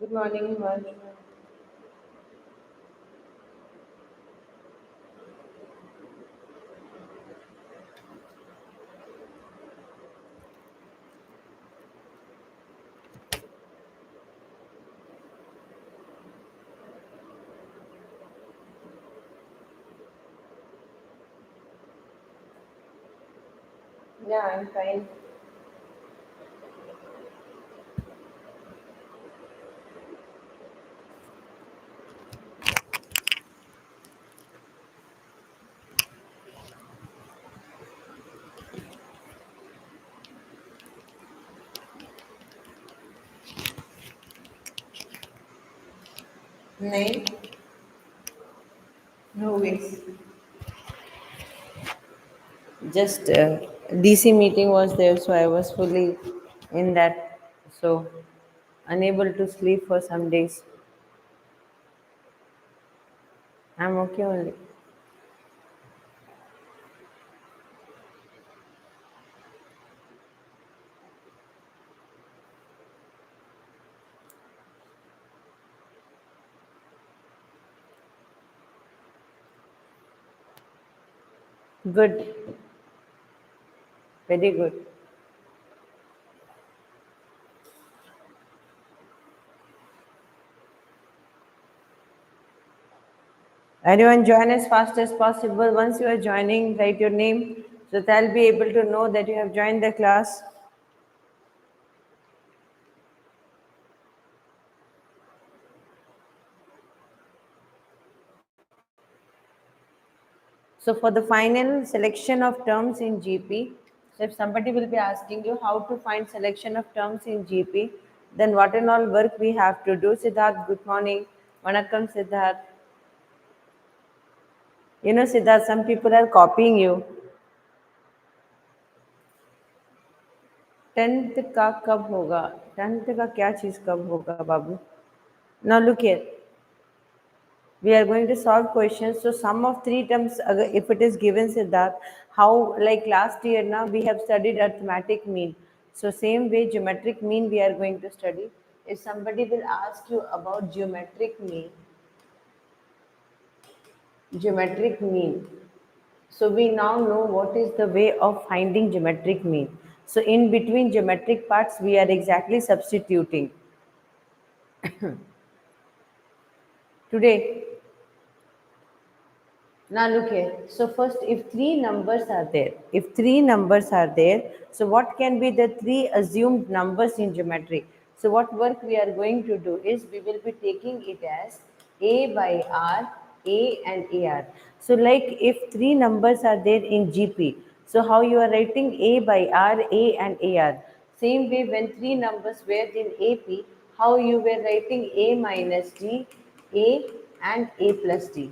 Good morning, Vansh. Yeah, I'm fine. Name? No ways. Just DC meeting was there, so I was fully in that. So unable to sleep for some days. I'm okay only. Good, very good. Everyone join as fast as possible. Once you are joining, write your name so that I'll be able to know that you have joined the class. So for the final selection of terms in GP, so if somebody will be asking you how to find selection of terms in GP, then what and all work we have to do. Siddharth, good morning. Vanakkam, Siddharth. You know, Siddharth, some people are copying you. 10th का कब होगा? 10th का क्या चीज कब होगा, बाबू? Now look here. We are going to solve questions. So sum of three terms, if it is given, Siddharth, how, like last year now we have studied arithmetic mean. So same way geometric mean we are going to study. If somebody will ask you about geometric mean. So we now know what is the way of finding geometric mean. So in between geometric parts, we are exactly substituting. Today, now look here. So first, if three numbers are there, so what can be the three assumed numbers in geometry? So what work we are going to do is we will be taking it as A by R, A and AR. So like if three numbers are there in GP, so how you are writing A by R, A and AR. Same way when three numbers were in AP, how you were writing A minus D, A and A plus D.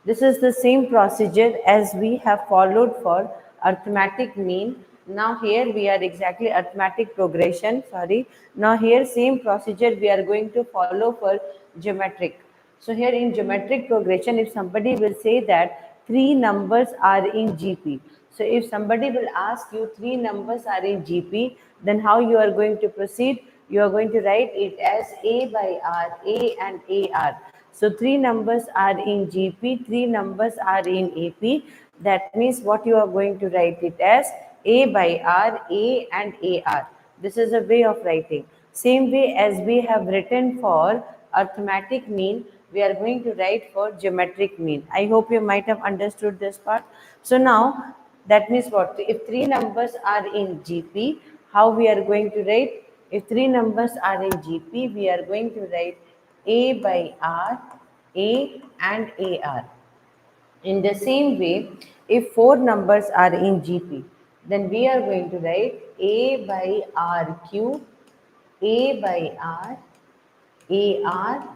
This is the same procedure as we have followed for arithmetic mean. Now here we are exactly arithmetic progression, sorry. Now here same procedure we are going to follow for geometric. So here in geometric progression, if somebody will say that three numbers are in GP. So if somebody will ask you three numbers are in GP, then how you are going to proceed? You are going to write it as A by R, A and AR. So three numbers are in GP, three numbers are in AP. That means what you are going to write it as A by R, A and AR. This is a way of writing. Same way as we have written for arithmetic mean, we are going to write for geometric mean. I hope you might have understood this part. So now that means what? If three numbers are in GP, how we are going to write? If three numbers are in GP, we are going to write A by R, A and AR. In the same way, if four numbers are in GP, then we are going to write A by RQ, A by R, AR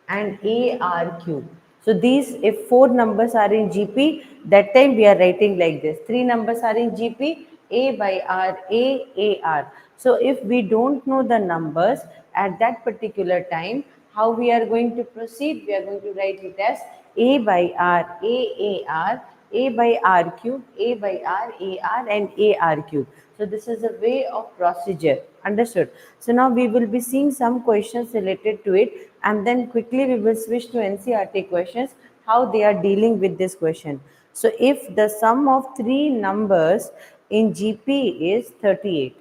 and ARQ. So these, if four numbers are in GP, that time we are writing like this. Three numbers are in GP, A by R, A, AR. So if we don't know the numbers at that particular time, how we are going to proceed? We are going to write it as A by R, A, AR. A by R cube, A by R, AR and AR cube. So this is a way of procedure. Understood? So now we will be seeing some questions related to it, and then quickly we will switch to NCRT questions, how they are dealing with this question. So if the sum of three numbers in GP is 38.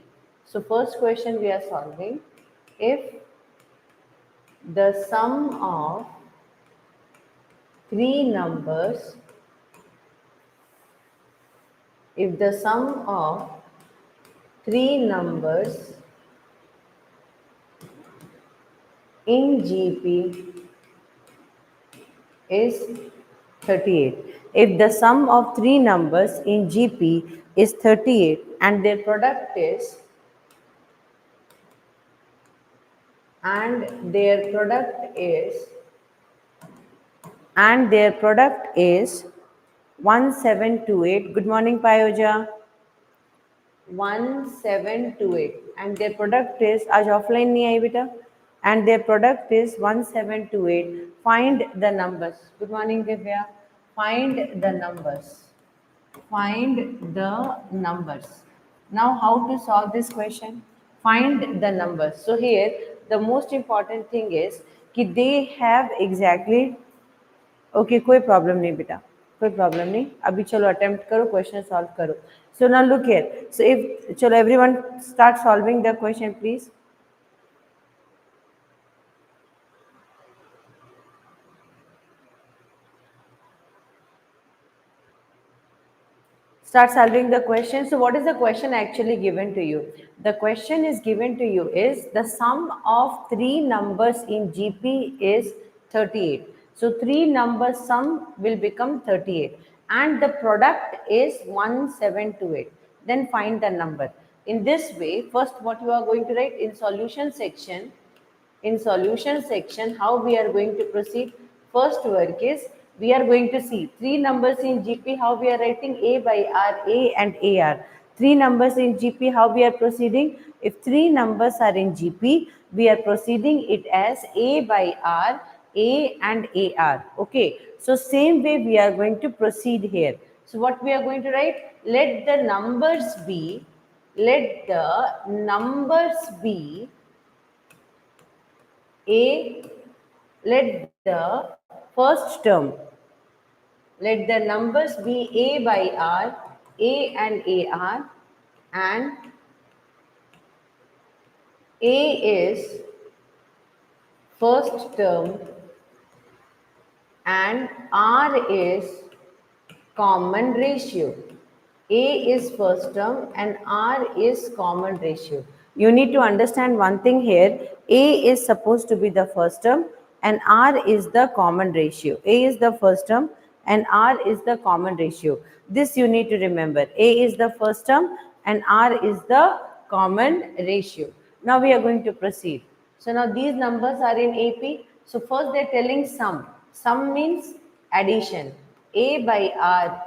So first question we are solving. If the sum of three numbers, if the sum of three numbers in GP is 38. If the sum of three numbers in GP is 38 and their product is and their product is and their product is 1728. Good morning, Payoja. 1728 and their product is आज offline नहीं आई बेटा and their product is 1728. Find the numbers. Good morning, Divya. Find the numbers. Find the numbers. Now how to solve this question? Find the numbers. So here the most important thing is कि they have exactly okay कोई problem नहीं बेटा कोई problem नहीं अभी चलो attempt करो question solve करो so now look here so if चलो everyone start solving the question please start solving the question. So what is the question actually given to you? The question is given to you is the sum of three numbers in GP is 38. So three numbers sum will become 38 and the product is 1728. Then find the number. In this way, first what you are going to write in solution section, how we are going to proceed. First work is we are going to see three numbers in GP, how we are writing A by R, A and AR. Three numbers in GP, how we are proceeding. If three numbers are in GP, we are proceeding it as A by R, A and AR. Okay. So same way we are going to proceed here. So what we are going to write? Let the numbers be a let the first term, let the numbers be A by R, A and AR, and A is first term and R is common ratio. A is first term and R is common ratio. You need to understand one thing here. A is supposed to be the first term and R is the common ratio. A is the first term and R is the common ratio. This you need to remember. A is the first term and R is the common ratio. Now we are going to proceed. So now these numbers are in AP. So first they are telling sum. Sum means addition. A by R,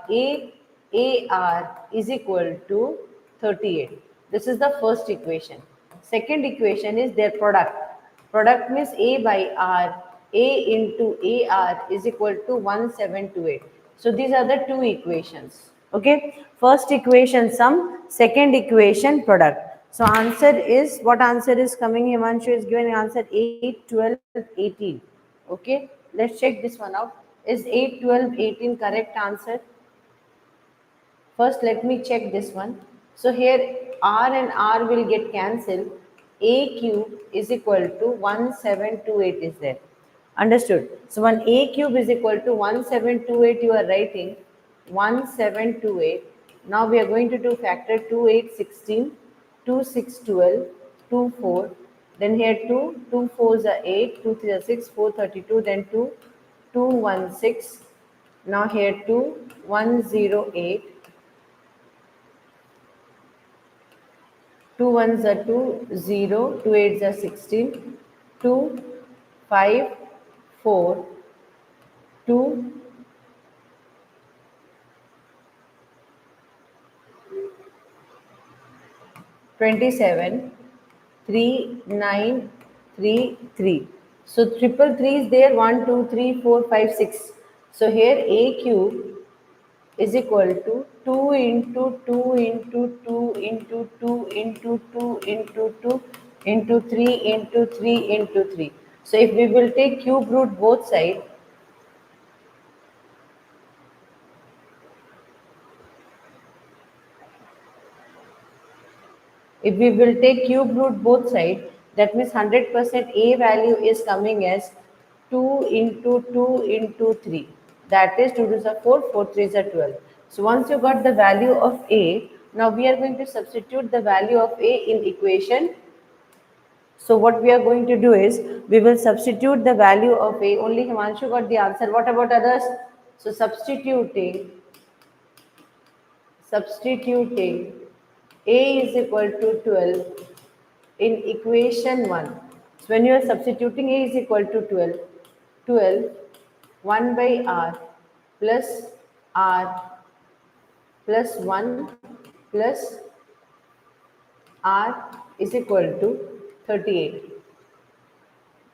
AR is equal to 38. This is the first equation. Second equation is their product. Product means A by R, A into AR is equal to 1728. So these are the two equations. Okay. First equation sum, second equation product. So answer is, what answer is coming? Himanshu is giving answer 8, 12, 18. Okay. Let's check this one out. Is 8, 12, 18 correct answer? First, let me check this one. So here R and R will get cancelled. A cube is equal to 1728 is there. Understood? So when A cube is equal to 1728, you are writing 1728. Now we are going to do factor 2, 8, 16, 2, 6, 12, 2, 4. Then here 2, 2 4s are 8, 2 3 are 6, 4 32, then 2, 2 1 6. Now here 2, 1 0 8. 2 ones are 2, 0, 2 eights are 16, 2, 5, 4, 2, 27, 3, 9, 3, 3. So triple 3 is there, 1, 2, 3, 4, 5, 6. So here A cube is equal to 2 into 2 into 2 into 2 into 2 into 2 into 3 into 3 into 3. So if we will take cube root both sides, if we will take cube root both sides, that means 100% A value is coming as 2 into 2 into 3. That is 2 to the 4, 4 3 are 12. So once you got the value of A, now we are going to substitute the value of A in equation. So what we are going to do is, we will substitute the value of A. Only Himanshu got the answer. What about others? So substituting A is equal to 12 in equation 1. So when you are substituting A is equal to 12, 12 1 by R plus R plus 1 plus R is equal to 38.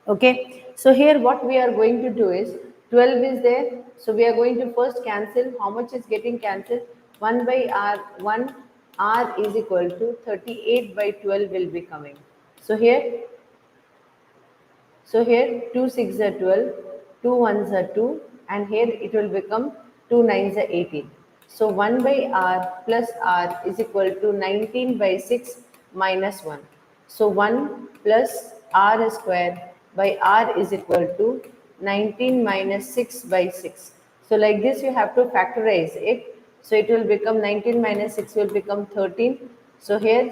Okay, so here what we are going to do is, 12 is there, so we are going to first cancel. How much is getting cancelled? 1 by R, 1 R is equal to 38 by 12 will be coming. So here 2 6 are 12, 2 1s are 2, and here it will become 2 9s are 18. So 1 by R plus R is equal to 19 by 6 minus 1. So 1 plus R square by R is equal to 19 minus 6 by 6. So like this you have to factorize it. So it will become 19 minus 6 will become 13. So here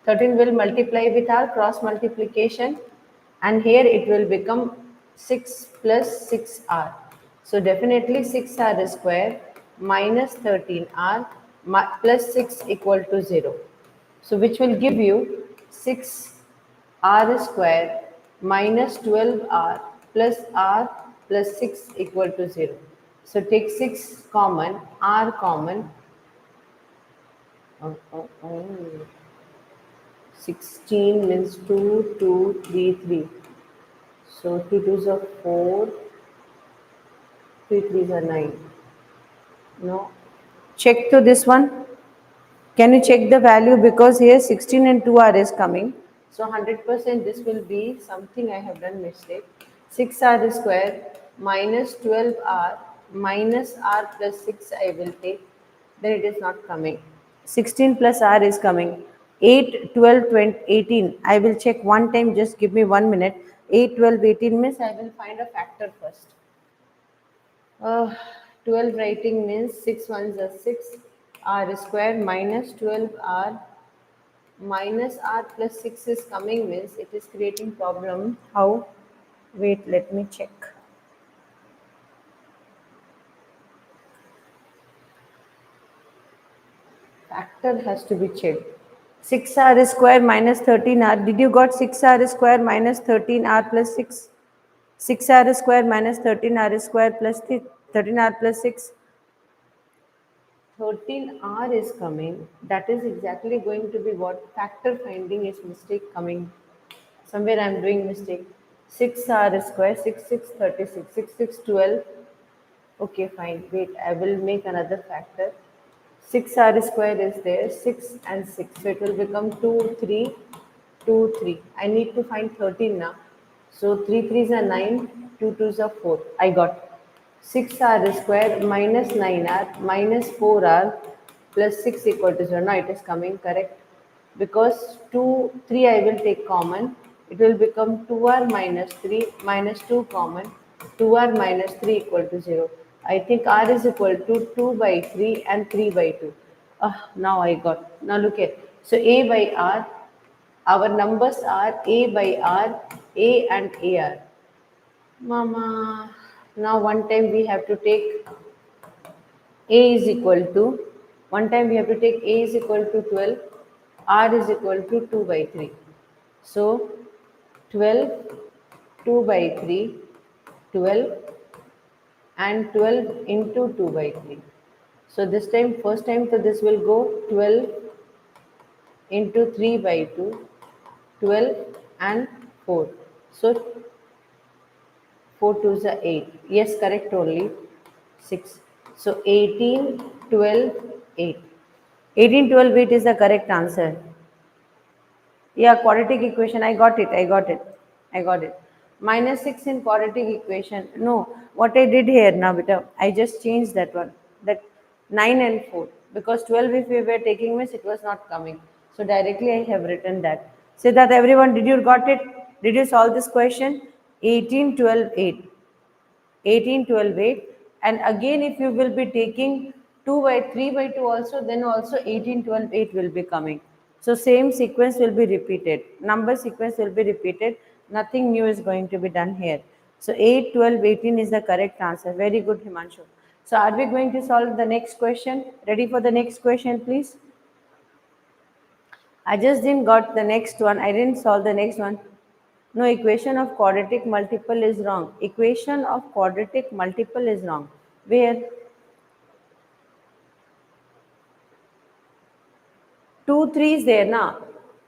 13 will multiply with our cross multiplication, and here it will become 6 plus 6R. So definitely 6R square minus 13R plus 6 equal to 0. So which will give you 6R square minus 12R plus 6 equal to 0. So take 6 common, R common. Oh, oh, oh. 16 means 2, 2, 3, 3. So 2 twos are 4, 3 threes are 9. No. Check to this one. Can you check the value? Because here 16 and 2R is coming. So 100% this will be something I have done mistake. 6R square minus 12R minus R plus 6 I will take. Then it is not coming. 16 plus R is coming. 8, 12, 20, 18. I will check one time. Just give me 1 minute. 8, 12, 18 means I will find a factor first. 12 writing means 6 ones are 6 R square minus 12R minus R plus 6 is coming means it is creating problem. How? Wait, let me check. Factor has to be checked. 6R square minus 13R. Did you got 6R square minus 13R plus 6? 6R square minus 13R square plus 13R plus 6. 13R is coming. That is exactly going to be what? Factor finding is mistake coming. Somewhere I am doing mistake. 6R square, 6 6 36, 6 6 12. Okay, fine. Wait, I will make another factor. 6R square is there, 6 and 6. So it will become 2 3 2 3. I need to find 13 now. So 3 3s are 9, 2 2s are 4. I got 6R square minus 9R minus 4R plus 6 equal to 0. Now it is coming correct. Because 2, 3 I will take common. It will become 2R minus 3 minus 2 common. 2R minus 3 equal to 0. I think R is equal to 2 by 3 and 3 by 2. Now I got. Now look at. So A by R. Our numbers are A by R, A and AR. Mama, now one time we have to take A is equal to, one time we have to take A is equal to 12, R is equal to 2 by 3. So 12, 2 by 3, 12 and 12 into 2 by 3. So this time, first time, so this will go 12 into 3 by 2, 12 and 4. So 4 twos are 8. Yes, correct only. 6. So 18, 12, 8. 18, 12, 8 is the correct answer. Yeah, quadratic equation. I got it. I got it. I got it. Minus 6 in quadratic equation. No, what I did here now, beta, I just changed that one. That 9 and 4. Because 12, if we were taking means it was not coming. So directly I have written that. Say that everyone, did you got it? Did you solve this question? 18, 12, 8. 18, 12, 8. And again, if you will be taking 2 by 3 by 2 also, then also 18, 12, 8 will be coming. So same sequence will be repeated. Number sequence will be repeated. Nothing new is going to be done here. So 8, 12, 18 is the correct answer. Very good, Himanshu. So are we going to solve the next question? Ready for the next question, please? I just didn't got the next one. I didn't solve the next one. No, equation of quadratic multiple is wrong. Equation of quadratic multiple is wrong. Where 2 threes there now.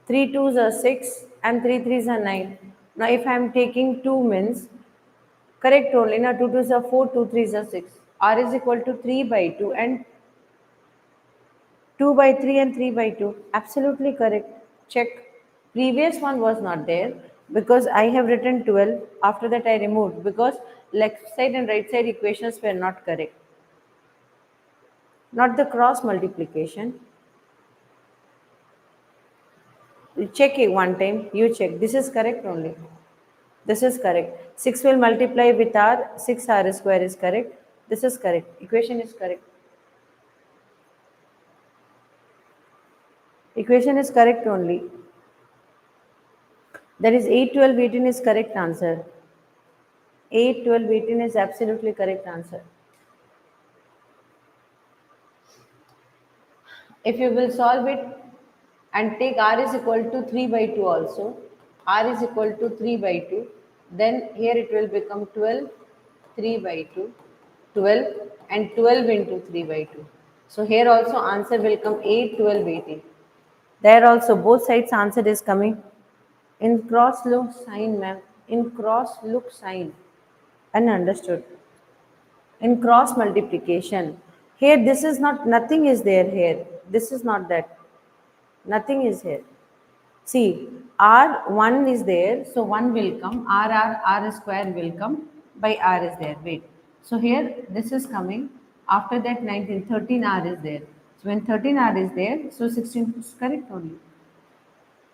3 twos are 6 and 3 threes are 9. Now if I am taking 2 means correct only. Now 2 twos are 4, 2 threes are 6. R is equal to 3 by 2 and 2 by 3 and 3 by 2. Absolutely correct. Check. Previous one was not there because I have written 12. After that I removed because left side and right side equations were not correct. Not the cross multiplication. You check it one time. You check. This is correct only. This is correct. 6 will multiply with r. 6r square is correct. This is correct. Equation is correct. Equation is correct only. That is 8, 12, 18 is correct answer. 8, 12, 18 is absolutely correct answer. If you will solve it and take r is equal to 3 by 2 also, r is equal to 3 by 2, then here it will become 12, 3 by 2, 12 and 12 into 3 by 2. So here also answer will come 8, 12, 18. There also both sides answer is coming. In cross look sign, ma'am. In cross look sign. Understood. In cross multiplication, here this is not, nothing is there here, this is not that, nothing is here. See, r1 is there, so 1 will come, r square will come, by r is there, wait. So here this is coming, after that 19, 13r is there. So when 13r is there, so 16 is correct only.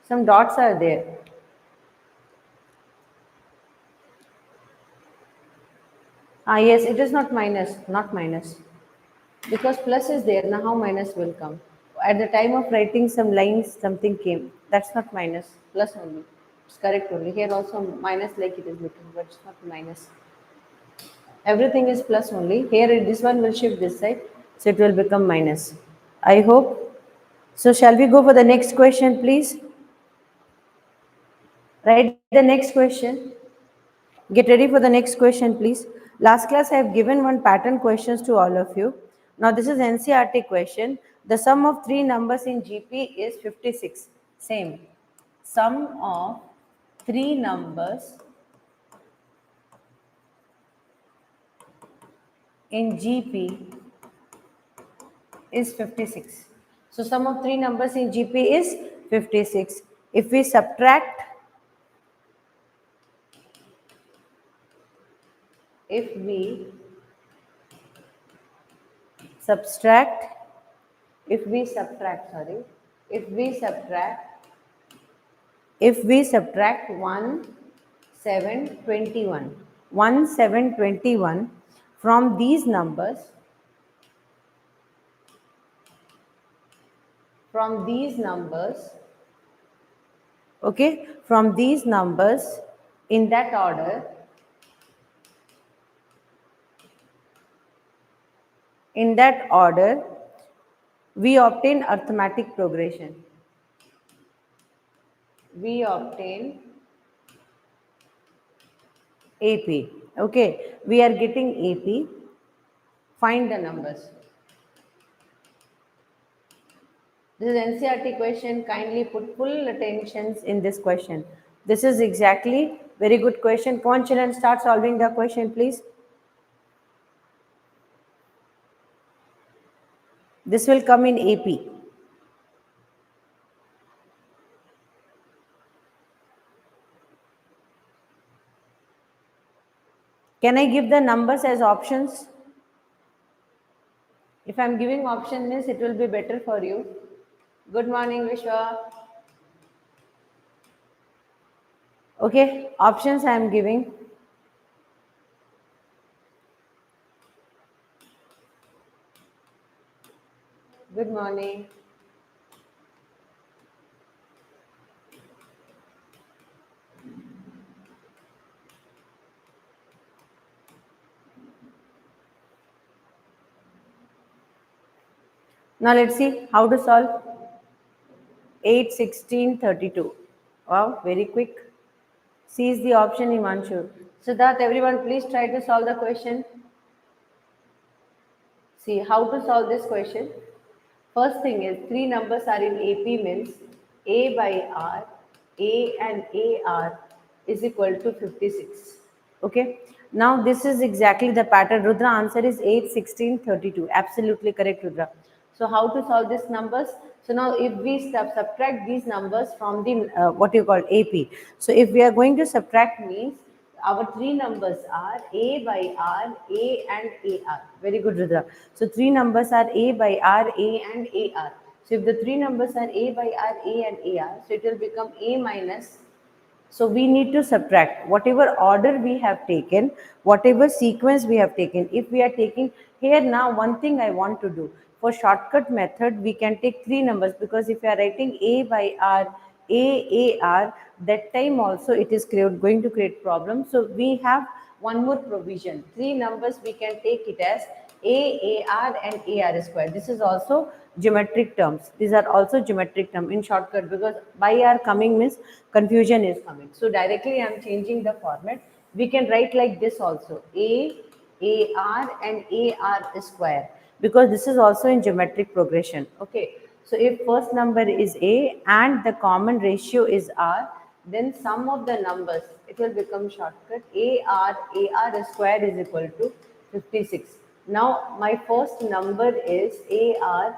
Some dots are there. Yes, it is not minus, not minus. Because plus is there, now how minus will come? At the time of writing some lines, something came. That's not minus, plus only. It's correct only. Here also minus like it is looking, but it's not minus. Everything is plus only. Here this one will shift this side, so it will become minus. I hope. So shall we go for the next question, please? Write the next question. Get ready for the next question, please. Last class, I have given one pattern questions to all of you. Now, this is NCRT question. The sum of three numbers in GP is 56. Same. Sum of three numbers in GP is 56. So, sum of three numbers in GP is 56. If we subtract, if we subtract, if we subtract, sorry, if we subtract, if we subtract 1, 7, 21, 1, 7, 21 from these numbers, okay, from these numbers in that order, we obtain arithmetic progression. We obtain AP. Okay, we are getting AP. Find the numbers. This is NCRT question. Kindly put full attention in this question. This is exactly very good question. Come on, children, start solving the question, please. This will come in AP. Can I give the numbers as options? If I'm giving option means it will be better for you. Good morning, Vishwa. Okay, options I am giving. Good morning. Now let's see how to solve 8, 16, 32. Wow, very quick. C is the option, Imanshu. So that everyone please try to solve the question. See how to solve this question. First thing is three numbers are in AP means A by R, A and AR is equal to 56. Okay. Now this is exactly the pattern. Rudra answer is 8, 16, 32. Absolutely correct, Rudra. So how to solve these numbers? So now if we subtract these numbers from the what you call AP. So if we are going to subtract means our three numbers are A by R, A and AR. Very good, Rudra. So three numbers are A by R, A and AR. So if the three numbers are A by R, A and AR, so it will become A minus, so we need to subtract whatever order we have taken, whatever sequence we have taken. If we are taking here now, one thing I want to do for shortcut method, we can take three numbers because if you are writing A by R, AAR, that time also it is going to create problem. So we have one more provision. Three numbers we can take it as AAR and AR square. This is also geometric terms. These are also geometric term in shortcut because by R coming means confusion is coming. So directly I am changing the format. We can write like this also AAR and AR square because this is also in geometric progression. Okay. So if first number is A and the common ratio is R, then sum of the numbers, it will become shortcut AR square is equal to 56. Now my first number is AR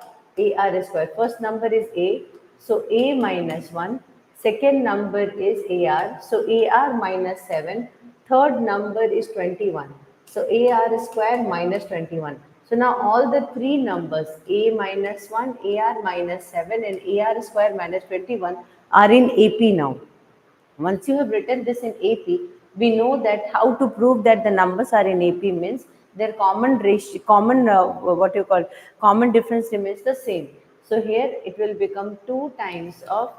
square. First number is A, so A minus 1. Second number is AR, so AR minus 7. Third number is 21. So AR square minus 21. So now all the three numbers A minus 1, AR minus 7 and AR square minus 21 are in AP now. Once you have written this in AP, we know that how to prove that the numbers are in AP means their common ratio, what you call common difference remains the same. So here it will become 2 times of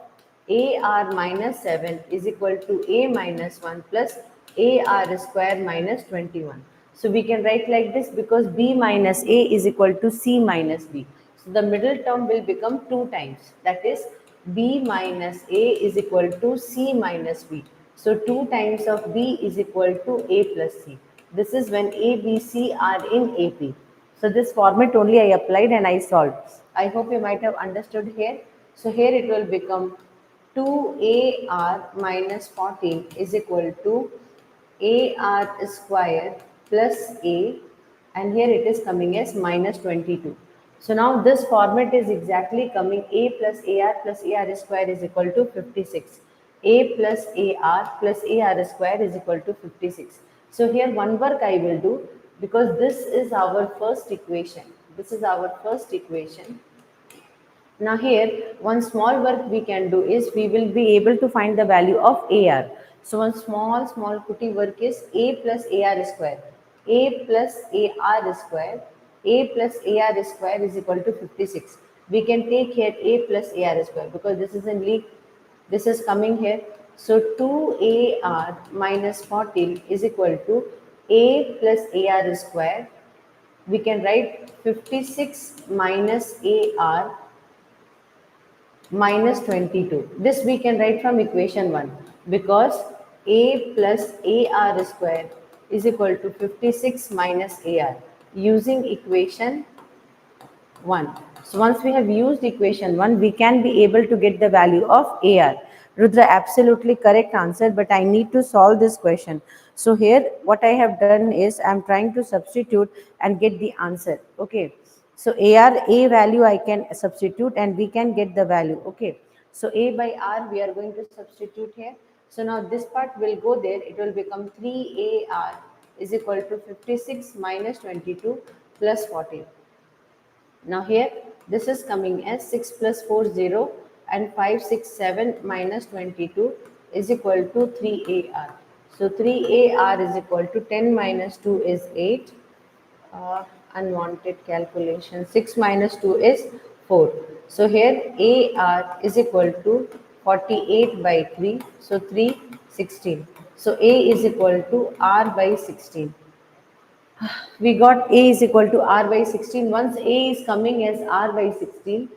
AR minus 7 is equal to A minus 1 plus AR square minus 21. So we can write like this because B minus A is equal to C minus B. So the middle term will become 2 times. That is B minus A is equal to C minus B. So 2 times of B is equal to A plus C. This is when A, B, C are in AP. So this format only I applied and I solved. I hope you might have understood here. So here it will become 2AR minus 14 is equal to AR square plus A, and here it is coming as minus 22. So now this format is exactly coming A plus AR square is equal to 56. A plus AR square is equal to 56. So here one work I will do because this is our first equation. This is our first equation. Now here, one small work we can do is we will be able to find the value of AR. So one small putty work is A plus AR square. A plus AR square. A plus AR square is equal to 56. We can take here A plus AR square because this is in leak. This is coming here. So 2AR minus 14 is equal to A plus AR square. We can write 56 minus AR minus 22. This we can write from equation 1 because A plus AR square is equal to 56 minus AR using equation 1. So once we have used equation 1, we can be able to get the value of AR. Rudra, absolutely correct answer, but I need to solve this question. So here what I have done is I am trying to substitute and get the answer. Okay. So A value I can substitute and we can get the value. Okay. So A by R we are going to substitute here. So now this part will go there. It will become 3AR is equal to 56 minus 22 plus 14. Now here this is coming as 6 plus 4 0 and 5 6 7 minus 22 is equal to 3AR. So 3AR is equal to 10 minus 2 is 8. Unwanted calculation. 6 minus 2 is 4. So here AR is equal to 48 by 3. So 3 16. So A is equal to R by 16. We got A is equal to R by 16. Once A is coming as R by 16,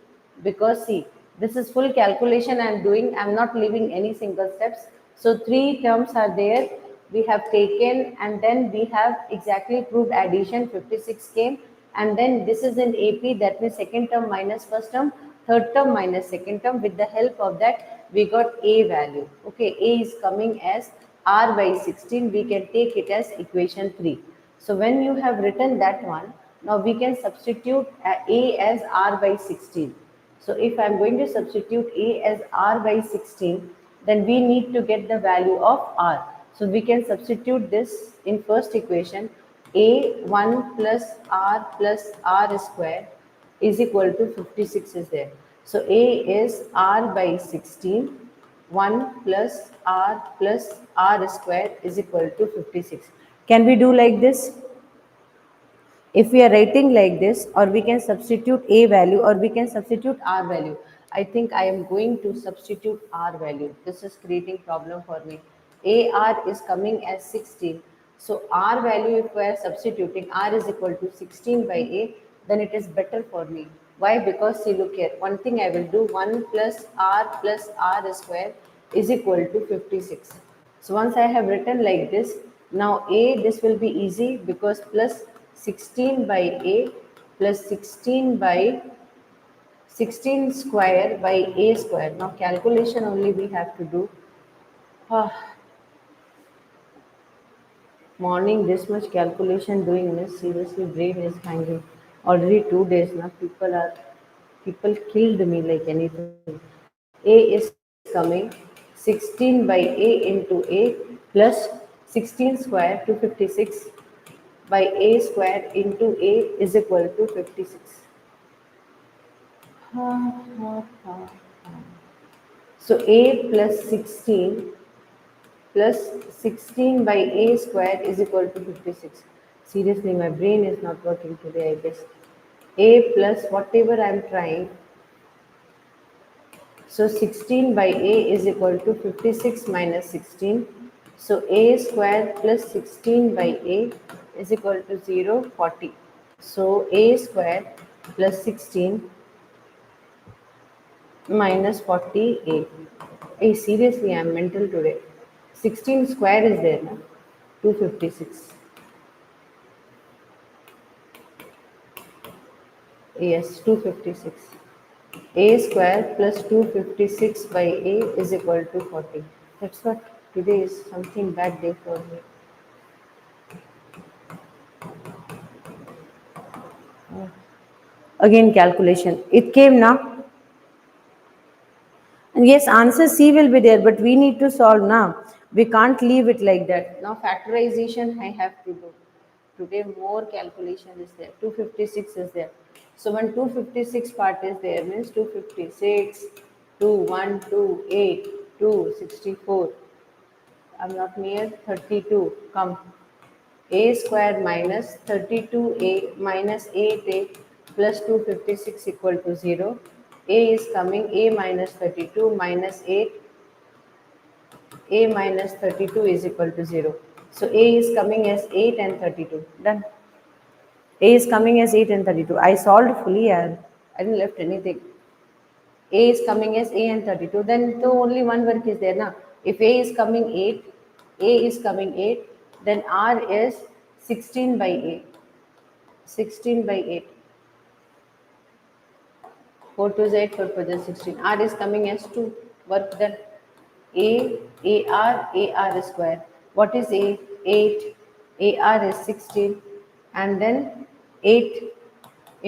because see, this is full calculation I am doing. I am not leaving any single steps. So three terms are there. We have taken and then we have exactly proved addition. 56 came, and then this is in AP, that means second term minus first term, third term minus second term. With the help of that, we got A value. Okay, A is coming as R by 16. We can take it as equation 3. So when you have written that one, now we can substitute A as R by 16. So if I am going to substitute A as R by 16, then we need to get the value of R. So we can substitute this in first equation. A 1 plus R square is equal to 56 is there. So A is R by 16. 1 plus R square is equal to 56. Can we do like this? If we are writing like this, or we can substitute A value, or we can substitute R value. I think I am going to substitute R value. This is creating problem for me. AR is coming as 16. So R value, if we are substituting, R is equal to 16 by A, then it is better for me. Why? Because see, look here, one thing I will do, 1 plus R square is equal to 56. So once I have written like this, now A, this will be easy because plus 16 by A plus 16 by 16 square by A square. Now calculation only we have to do. Ah, morning this much calculation doing this, seriously brain is hanging. Already 2 days now, people killed me like anything. A is coming 16 by A into A plus 16 square to 56 by A square into A is equal to 56. So A plus 16 by A square is equal to 56. Seriously, my brain is not working today, I guess. A plus whatever I am trying. So 16 by A is equal to 56 minus 16. So A square plus 16 by A is equal to 0, 40. So A square plus 16 minus 48. Hey, seriously, I am mental today. 16 square is there now. 256. Yes, 256. A square plus 256 by A is equal to 40. That's what today is something bad day for me. Again calculation. It came now. And yes, answer C will be there, but we need to solve now. We can't leave it like that. Now factorization I have to do. Today more calculation is there. 256 is there. So when 256 part is there means 256, 2128, 264. I'm not near 32. Come. A square minus 32A minus 8A plus 256 equal to 0. A is coming A minus 32 minus 8. A minus 32 is equal to 0. So A is coming as 8 and 32. Done. A is coming as 8 and 32. I solved fully. I didn't left anything. A is coming as A and 32. Then so only one work is there now. If A is coming 8, A is coming 8, then R is 16 by 8. 16 by 8. 4 to 8, 4 to 16. R is coming as 2. Work done. AR square. What is A? 8. AR is 16. And then 8.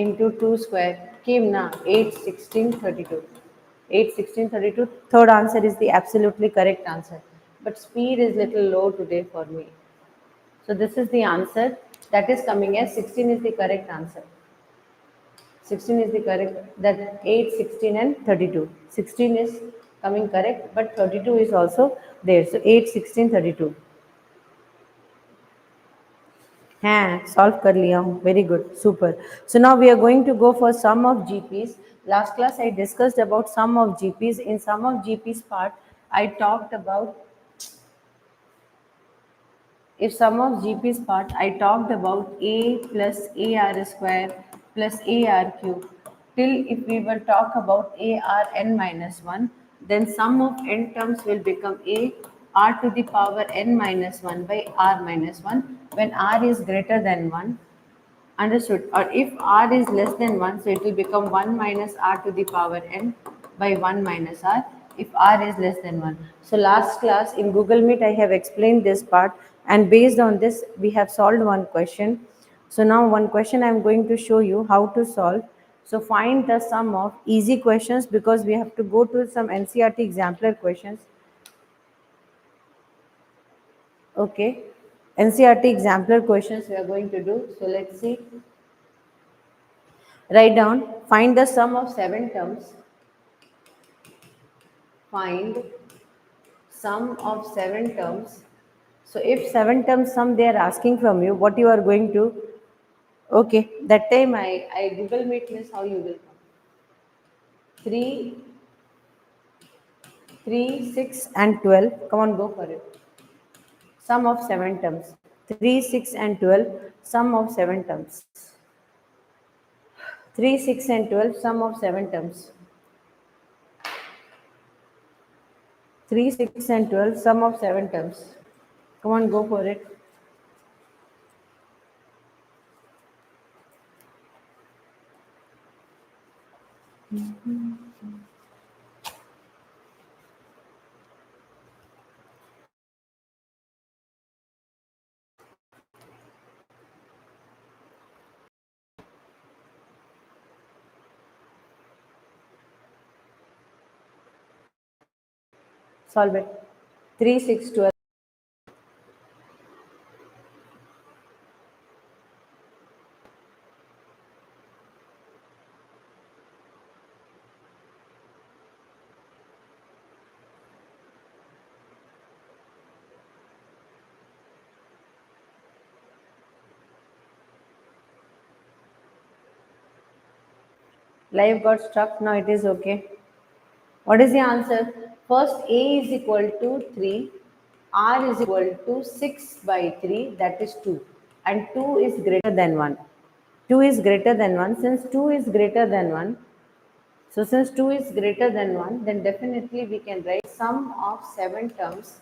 into 2 square came na 8 16 32. 8 16 32. Third answer is the absolutely correct answer, but speed is little low today for me. So this is the answer that is coming as 16 is the correct answer. 16 is the correct, that 8 16 and 32. 16 is coming correct, but 32 is also there. So 8 16 32. हाँ solve कर लिया हूँ very good super so now we are going to go for sum of GPs last class I discussed about sum of GPs in sum of GPs part I talked about if sum of GP's part, I talked about A plus AR square plus AR cube. Till if we will talk about AR n minus 1, then sum of n terms will become A R to the power n minus 1 by R minus 1 when R is greater than 1. Understood. Or if r is less than 1, so it will become 1 minus r to the power n by 1 minus r if r is less than 1. So last class in Google Meet, I have explained this part, and based on this, we have solved one question. So now one question I am going to show you how to solve. So find the sum of easy questions, because we have to go to some NCERT exemplar questions. Okay. NCERT exemplar questions we are going to do. So let's see. Write down, find the sum of 7 terms. Find sum of 7 terms. So if 7 terms sum they are asking from you, what you are going to, okay, that time I Google Meet means how you will come. 3, 3, 6 and 12. Come on, go for it. Sum of 7 terms. 3, 6 and 12. Sum of 7 terms. 3, 6 and 12. Sum of 7 terms. 3, 6 and 12. Sum of 7 terms. Come on, go for it. Solve it. 3, 6, 12. Live got stuck. Now it is okay. What is the answer? First, A is equal to 3. R is equal to 6 by 3. That is 2. And 2 is greater than 1. 2 is greater than 1. Since 2 is greater than 1, so since 2 is greater than 1, then definitely we can write sum of 7 terms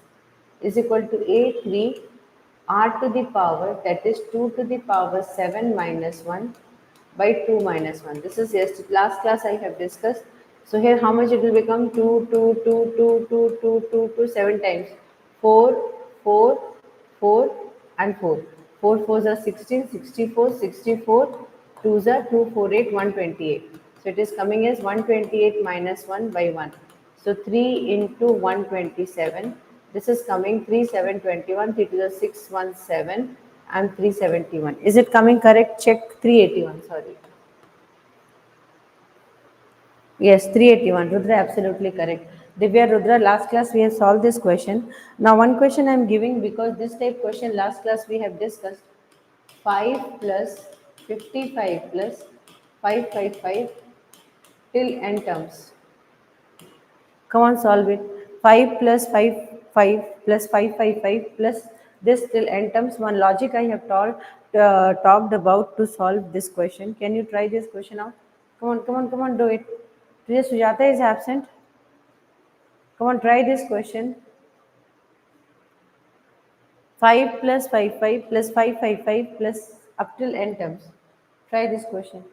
is equal to A3 r to the power, that is 2 to the power 7 minus 1 by 2 minus 1. This is yes, last class I have discussed. So here how much it will become? 2, 2, 2, 2, 2, 2, 2, 2, 7 times. 4, 4, 4 and 4. 4 4s are 16, 64, 64, 2s are 2, 4, 8, 128. So it is coming as 128 minus 1 by 1. So 3 into 127. This is coming 3 7 21, 3 to the 617 and 371. Is it coming correct? Check 381. Sorry. Yes, 381. Rudra, absolutely correct. Divya, Rudra, last class we have solved this question. Now, one question I am giving, because this type question last class we have discussed. 5 plus 55 plus 555 till n terms. Come on, solve it. 5 plus 5, 5 plus 555 plus this till n terms. One logic I have talked about to solve this question. Can you try this question out? Come on, come on, come on, do it. Today Sujata is absent. Come on, try this question. 5 plus 55 plus 555 plus up till n terms. Try this question.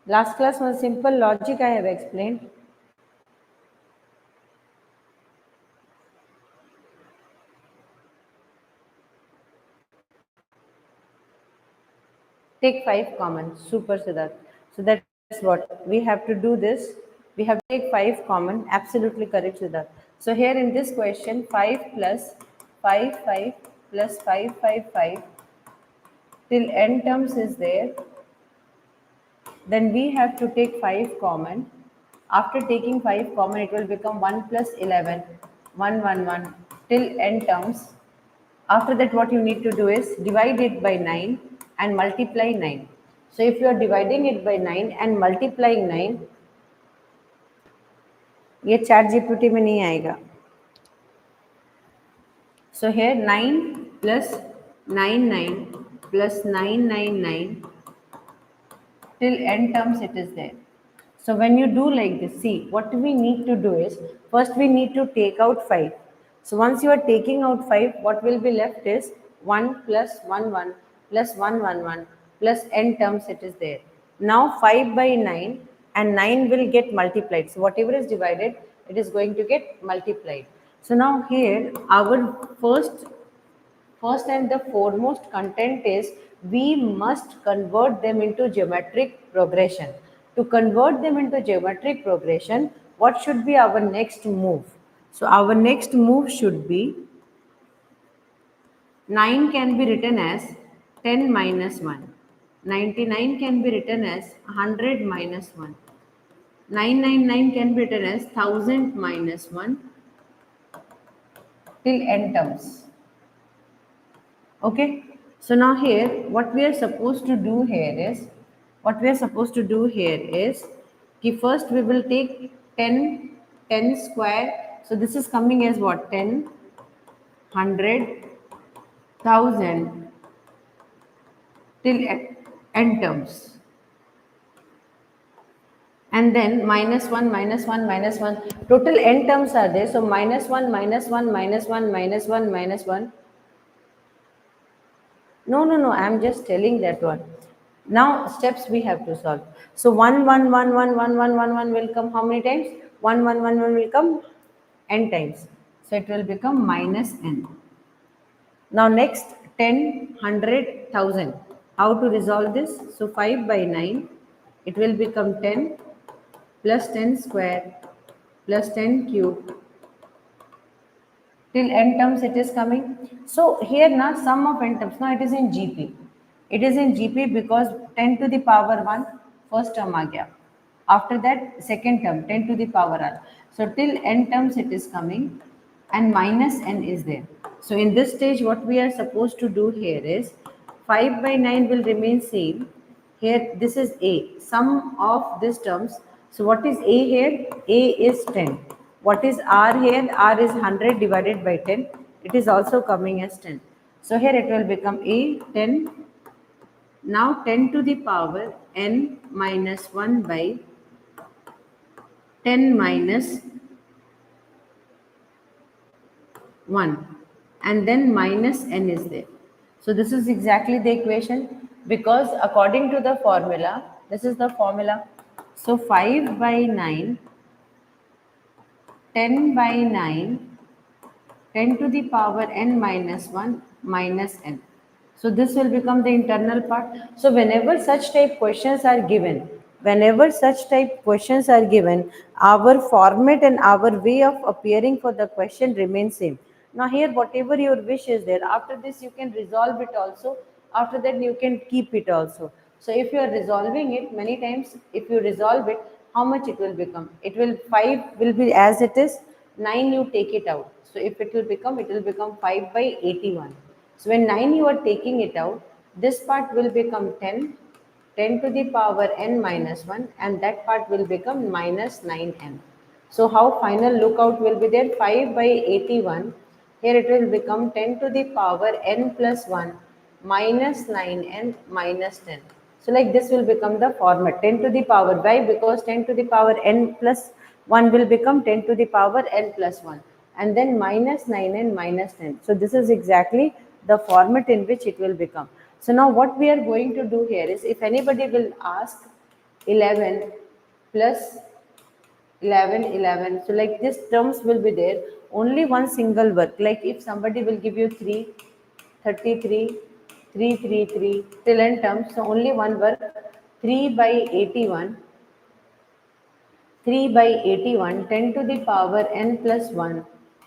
Last class one simple logic I have explained. Take 5 common. Super, Siddharth. So that's what we have to do this. We have to take 5 common. Absolutely correct, Siddharth. So here in this question, 5 plus 5, 5 plus 5, 5, 5 till n terms is there. Then we have to take 5 common. After taking 5 common, it will become 1 plus 11, 1, 1, 1 till n terms. After that, what you need to do is divide it by 9 and multiply 9. So if you are dividing it by 9 and multiplying 9, ये chat GPT में नहीं आएगा. So here 9 plus 99 plus 999 till n terms it is there. So when you do like this, see what we need to do is first we need to take out 5. So once you are taking out 5, what will be left is 1 plus 1 1 plus 1 1 1 plus n terms it is there. Now 5 by 9 and 9 will get multiplied. So whatever is divided, it is going to get multiplied. So now here our first and the foremost content is we must convert them into geometric progression. To convert them into geometric progression, what should be our next move? So our next move should be 9 can be written as 10 minus 1. 99 can be written as 100 minus 1. 999 can be written as 1000 minus 1 till n terms. Okay, so now here what we are supposed to do here is कि first we will take 10 square. So this is coming as what? 10, 100, 1000 till n terms. And then minus 1, minus 1, minus 1. Total n terms are there. So minus 1, minus 1, minus 1, minus 1, minus 1. No. I'm just telling that one. Now steps we have to solve. So 1, 1, 1, 1, 1, 1, 1, 1 will come how many times? 1, 1, 1, 1 will come n times. So it will become minus n. Now next 10, 100, 1000. How to resolve this? So 5 by 9, it will become 10 plus 10 square plus 10 cube till n terms it is coming. So here now sum of n terms, now it is in GP. It is in GP because 10 to the power 1 first term aa gaya. After that second term 10 to the power r. So till n terms it is coming and minus n is there. So in this stage what we are supposed to do here is 5 by 9 will remain same. Here this is a sum of these terms. So what is a here? A is 10. What is r here? R is 100 divided by 10. It is also coming as 10. So here it will become a 10. Now 10 to the power n minus 1 by 10 minus 1 and then minus n is there. So this is exactly the equation because according to the formula, this is the formula. So 5 by 9, 10 by 9, 10 to the power n minus 1 minus n. So this will become the internal part. So whenever such type questions are given, our format and our way of appearing for the question remains same. Now here whatever your wish is there, after this you can resolve it also. After that you can keep it also. So if you are resolving it many times, if you resolve it, how much it will become? It will 5 will be as it is, 9 you take it out. So if it will become 5 by 81. So when 9 you are taking it out, this part will become 10, 10 to the power n minus 1 and that part will become minus 9n. So how final lookout will be there? 5 by 81. Here it will become 10 to the power n plus 1 minus 9n minus 10. So like this will become the format 10 to the power. Why? Because 10 to the power n plus 1 will become 10 to the power n plus 1 and then minus 9n minus 10. So this is exactly the format in which it will become. So now what we are going to do here is if anybody will ask 11 plus 11, 11. So like these terms will be there. Only one single work. Like if somebody will give you 3, 33, 3, 3, 3 till n terms. So only one work, 3 by 81, 3 by 81, 10 to the power n plus 1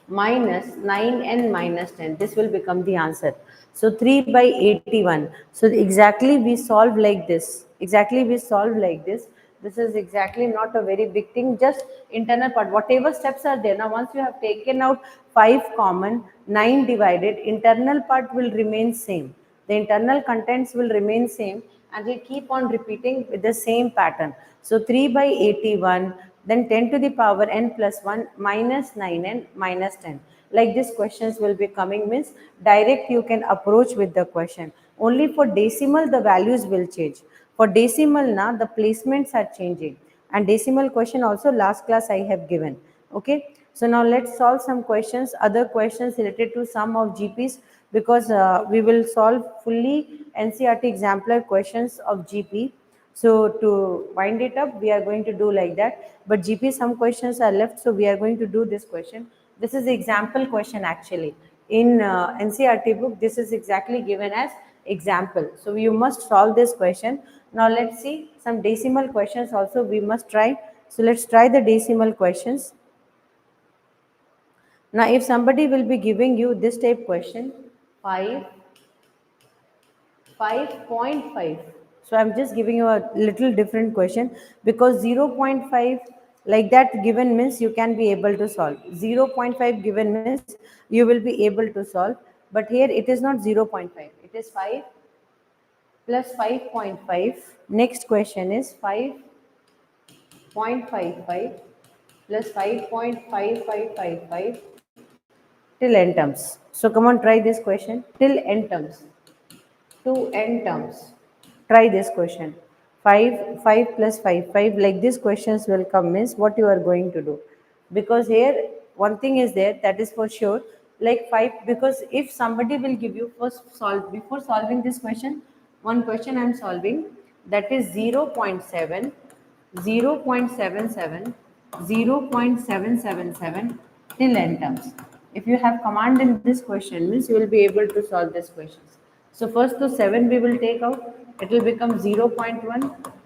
minus 9n minus 10. This will become the answer. So 3 by 81. So exactly we solve like this. Exactly we solve like this. This is exactly not a very big thing, just internal part. Whatever steps are there. Now once you have taken out 5 common, 9 divided, internal part will remain same. The internal contents will remain same and will keep on repeating with the same pattern. So 3 by 81, then 10 to the power n plus 1 minus 9n minus 10. Like this questions will be coming, means direct you can approach with the question. Only for decimal the values will change. For decimal now the placements are changing. And decimal question also last class I have given. Okay. So now let's solve some questions, other questions related to some of GPs, because we will solve fully NCERT exemplar questions of GP. So to wind it up, we are going to do like that. But GP, some questions are left, so we are going to do this question. This is example question actually. In NCERT book, this is exactly given as example. So you must solve this question. Now let's see some decimal questions also we must try. So let's try the decimal questions. Now, if somebody will be giving you this type question, 5, 5.5. So I'm just giving you a little different question, because 0.5 like that given means you can be able to solve. 0.5 given means you will be able to solve. But here it is not 0.5. It is 5 plus 5.5. Next question is 5.55 plus 5.5555 till n terms. So come on, try this question till n terms. To n terms. Try this question. 5 plus 5 like these questions will come, means what you are going to do. Because here one thing is there, that is for sure, like 5, because if somebody will give you first solve, before solving this question, one question I am solving, that is 0.7, 0.77, 0.777 till n terms. If you have command in this question, means you will be able to solve these questions. So first to 7 we will take out, it will become 0.1,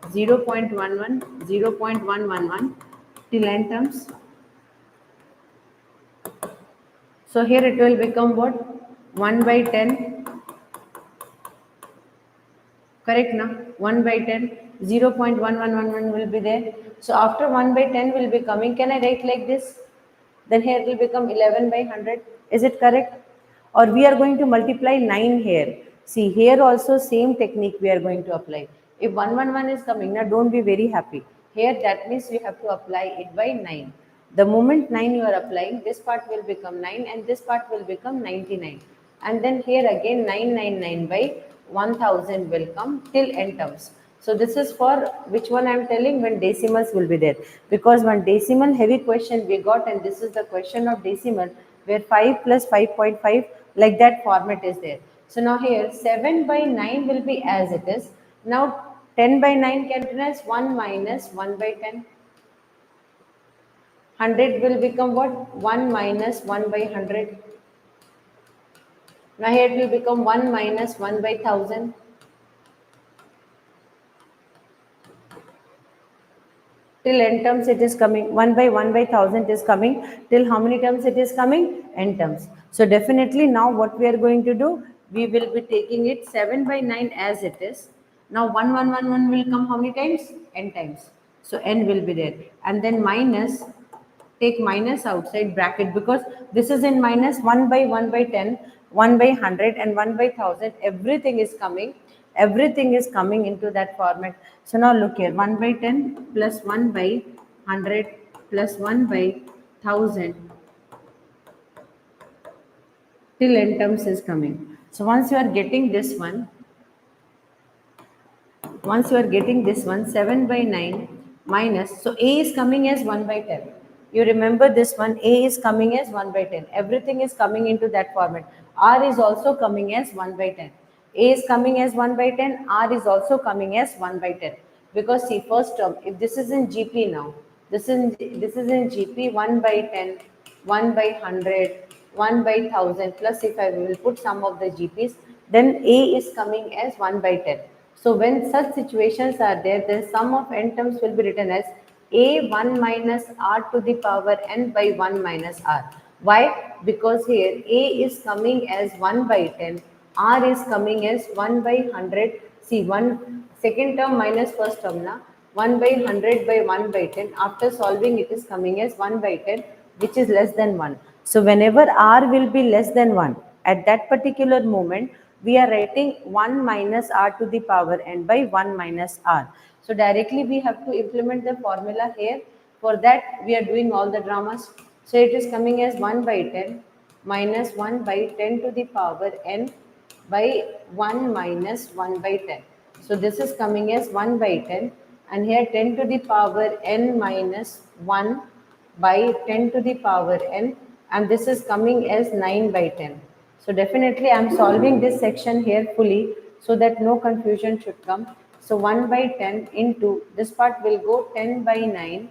0.11, 0.111 till n terms. So here it will become what? 1 by 10. Correct now? 1 by 10, 0.1111 will be there. So after 1 by 10 will be coming, can I write like this? Then here it will become 11 by 100. Is it correct? Or we are going to multiply 9 here. See, here also same technique we are going to apply. If 111 is coming, now don't be very happy. Here that means you have to apply it by 9. The moment 9 you are applying, this part will become 9 and this part will become 99. And then here again 999 by 1000 will come till n terms. So this is for which one I am telling, when decimals will be there. Because one decimal heavy question we got, and this is the question of decimal where 5 plus 5.5 like that format is there. So now here 7 by 9 will be as it is. Now 10 by 9 can written as 1 minus 1 by 10. 100 will become what? 1 minus 1 by 100. Now here it will become 1 minus 1 by 1000. Till n terms it is coming. 1 by 1 by 1000 is coming. Till how many terms it is coming? N terms. So definitely now what we are going to do? We will be taking it 7 by 9 as it is. Now 1111 will come how many times? N times. So n will be there. And then minus, take minus outside bracket, because this is in minus. 1 by 1 by 10, 1 by 100 and 1 by 1000, everything is coming into that format. So now look here, 1 by 10 plus 1 by 100 plus 1 by 1000 till n terms is coming. So once you are getting this one, once you are getting this one, 7 by 9 minus, so A is coming as 1 by 10. You remember this one, A is coming as 1 by 10. Everything is coming into that format. R is also coming as 1 by 10. A is coming as 1 by 10, R is also coming as 1 by 10. Because see, first term, if this is in GP now, this is in GP, 1 by 10, 1 by 100, 1 by 1000, plus if I will put some of the GPs, then A is coming as 1 by 10. So when such situations are there, then sum of n terms will be written as A 1 minus R to the power n by 1 minus R. Why? Because here A is coming as 1 by 10, R is coming as 1 by 100. See, one second term minus first term na, 1 by 100 by 1 by 10. After solving, it is coming as 1 by 10, which is less than 1. So whenever R will be less than 1, at that particular moment, we are writing 1 minus R to the power n by 1 minus R. So directly we have to implement the formula here. For that, we are doing all the dramas. So it is coming as 1 by 10 minus 1 by 10 to the power n by 1 minus 1 by 10. So this is coming as 1 by 10, and here 10 to the power n minus 1 by 10 to the power n, and this is coming as 9 by 10. So definitely I am solving this section here fully so that no confusion should come. So 1 by 10 into this part will go 10 by 9,